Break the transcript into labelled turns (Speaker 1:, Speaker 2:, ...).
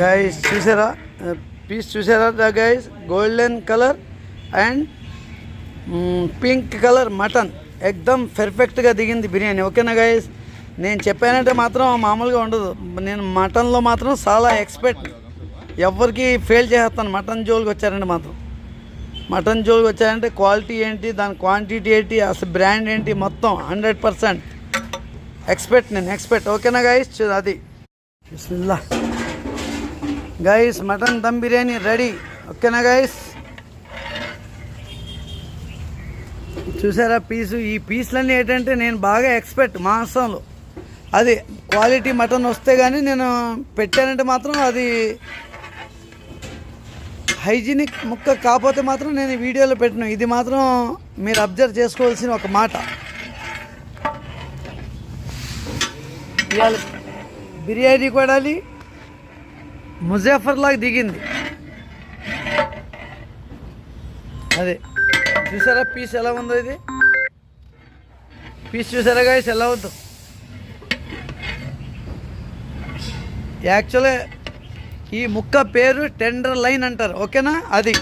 Speaker 1: Guys చూసారా piece చూసారా guys, golden colour and pink colour mutton ఎక్దమ్ పర్ఫెక్ట్గా దిగింది బిర్యానీ. ఓకేనా గైస్, నేను చెప్పానంటే మాత్రం మామూలుగా ఉండదు. నేను మటన్లో మాత్రం చాలా ఎక్స్పర్ట్, ఎవరికి ఫెయిల్ చేస్తాను. మటన్ జోలికి వచ్చారంటే మాత్రం, మటన్ జోలికి వచ్చారంటే క్వాలిటీ ఏంటి, దాని క్వాంటిటీ ఏంటి, అసలు బ్రాండ్ ఏంటి, మొత్తం 100% ఎక్స్పర్ట్, నేను ఎక్స్పర్ట్. ఓకేనా గైస్, అది బిస్మిల్లా guys, mutton dum biryani ready. ఓకేనా గైస్, చూసారా పీసు. ఈ పీసులన్నీ ఏంటంటే నేను బాగా ఎక్స్పర్ట్ మాంసంలో. అది క్వాలిటీ మటన్ వస్తే కానీ నేను పెట్టానంటే మాత్రం అది హైజీనిక్ ముక్క కాకపోతే మాత్రం నేను వీడియోలో పెట్టను. ఇది మాత్రం మీరు అబ్జర్వ్ చేసుకోవాల్సిన ఒక మాట. ఇవాళ బిర్యానీ కూడా ముజాఫర్లాగా దిగింది. అదే చూసారా పీస్ ఎలా ఉందో, ఇది పీస్ చూసారా గైస్ ఎలా ఉందో. యాక్చువల్గా ఈ ముక్క పేరు టెండర్ లైన్ అంటారు. ఓకేనా, అది